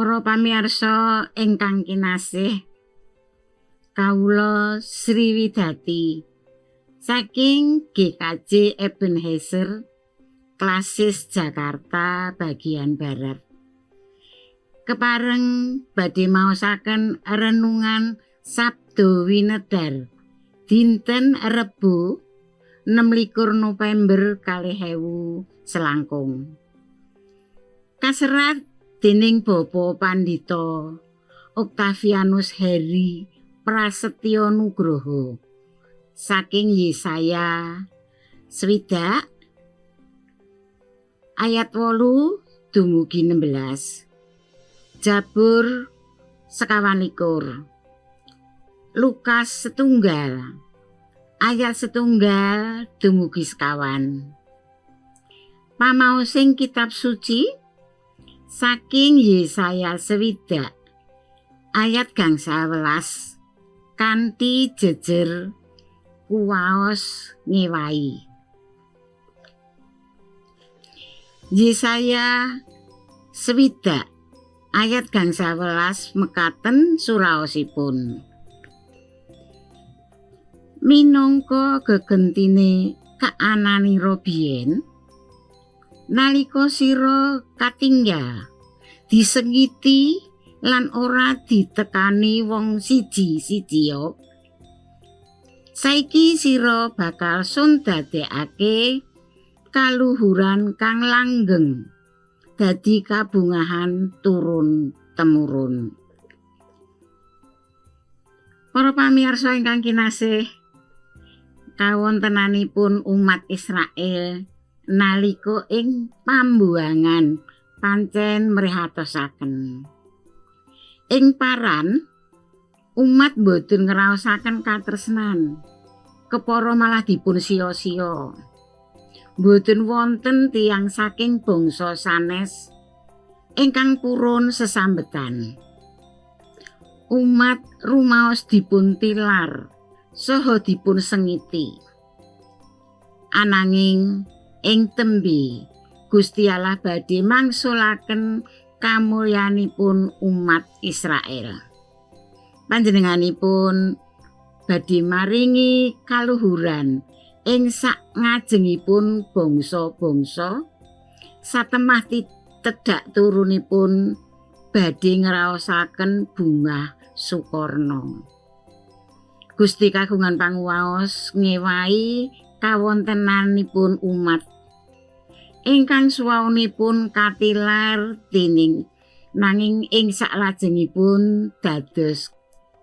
Para pamirsa ingkang kinasih, kawula Sriwidati saking GKJ Ebenezer Klasis Jakarta bagian Barat. Kepareng badhe maosaken renungan Sabda Winedar dinten Rebo 26 November 2000 selangkung. Kaserat dening Bapa Pandhita Octavianus Heri Prasetyo Nugroho saking Yesaya 60 ayat 8 dumugi 16, Jabur 51, Lukas 1 ayat 1 dumugi 1. Pamaosing kitab suci saking Yesaya 60 ayat 11 kanthi jejer kuwaos ngewahi. Yesaya 60 ayat 11 mekaten suraosipun. Minangka gegentine kaananira biyen nalika sira katinggal disengiti lan ora ditekani wong siji-sijia, saiki sira bakal sun dadekake kaluhuran kang langgeng dadi kabungahan turun temurun. Para pamirsa ingkang kinasih, kawontenanipun umat Israel nalika ing pambuangan pancen mrihatosaken. Ing paran umat boten ngraosaken katresnan, kepara malah dipun sia-sia. Boten wonten tiyang saking bangsa sanes ingkang purun sesambetan. Umat rumaos dipun tilar saha dipun sengiti. Ananging ing tembe Gusti Allah badhe mangsulaken kamulyanipun umat Israel. Panjenenganipun badhe maringi kaluhuran ing sak ngajengipun bangsa-bangsa, satemah tedhak turunipun badhe ngraosaken bungah sukorna. Gusti kagungan panguwaos ngewahi kawontenanipun umat ingkang suwaunipun katilar dening nanging ing saklajengipun dados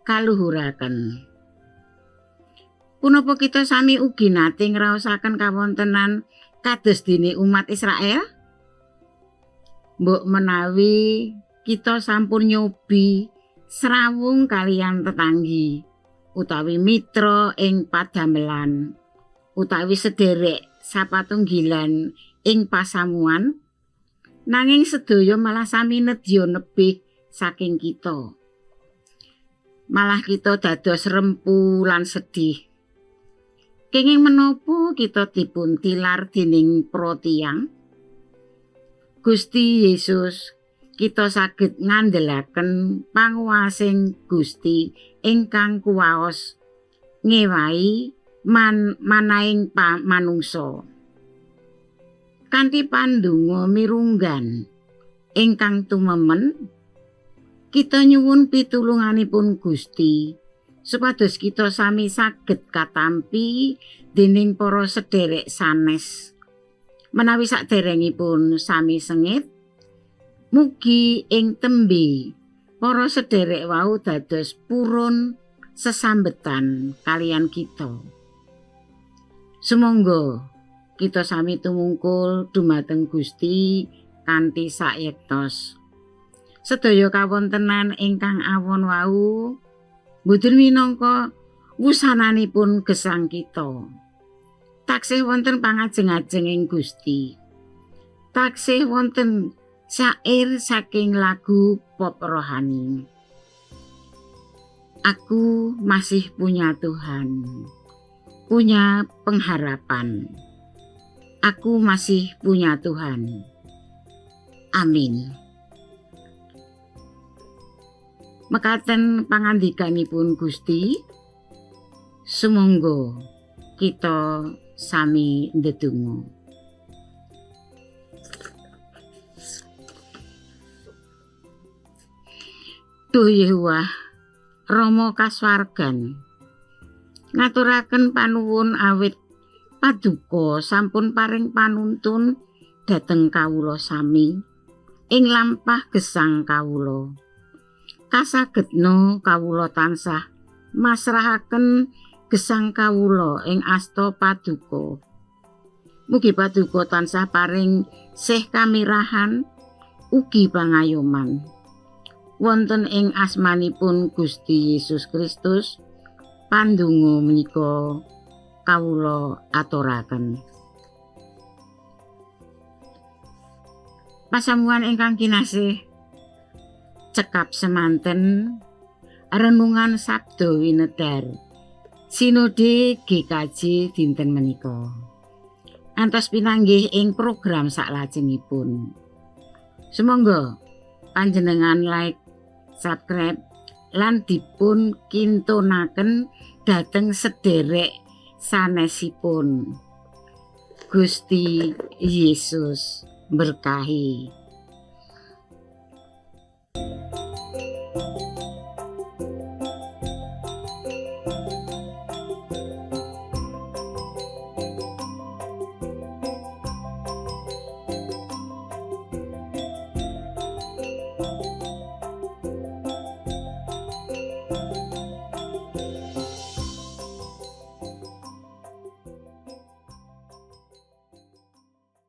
kaluhuraken. Punapa kita sami ugi nate ngraosaken kawontenan kados dene umat Israel? Mbok menawi kita sampun nyobi srawung kaliyan tetanggi utawi mitra ing padamelan utawi sederek sapatunggilan ing pasamuan, nanging sedaya malah sami nedya nebih saking kita. Malah kita dados rempu lan sedih. Kenging menapa kita dipun tilar dening protiyang? Gusti Yesus kita saged ngandelaken panguwasing Gusti ingkang kuwaos ngewahi manahing manungsa. Kanthi pandonga mirunggan ingkang tumemen, kita nyuwun pitulunganipun Gusti supados kita sami saged katampi dening para sederek sanes. Menawi saderengipun sami sengit, mugi ing tembe para sederek wau dados purun sesambetan kalian kita. Sumangga kita sami tumungkul dumateng Gusti kanthi sayektos. Sedaya kawontenan ingkang awon wau boten minangka wusananipun gesang kita. Taksih wonten pangajeng-ajeng ing Gusti. Taksih wonten syair saking lagu pop rohani. Aku masih punya Tuhan, punya pengharapan. Aku masih punya Tuhan. Amin. Mekaten pangandikanipun Gusti, sumangga kita sami ndedonga. Duh Yehowah, Rama kasuwargan, ngaturaken panuwun awit paduka sampun paring panuntun dhateng kawula sami ing lampah gesang kawula. Kasagedna kawula tansah masrahaken gesang kawula ing asta paduka. Mugi paduka tansah paring sih kamirahan ugi pangayoman. Wonten ing asmanipun Gusti Yesus Kristus, pandonga menika kawula aturaken. Pasamuan ingkang kinasih, cekap semanten renungan Sabda Winedhar Sinode GKJ dinten menika. Antos pinanggih ing program saklajengipun. Sumangga panjenengan like, subscribe lan dipun kintunaken dhateng sederek sanesipun. Gusti Yesus berkahi.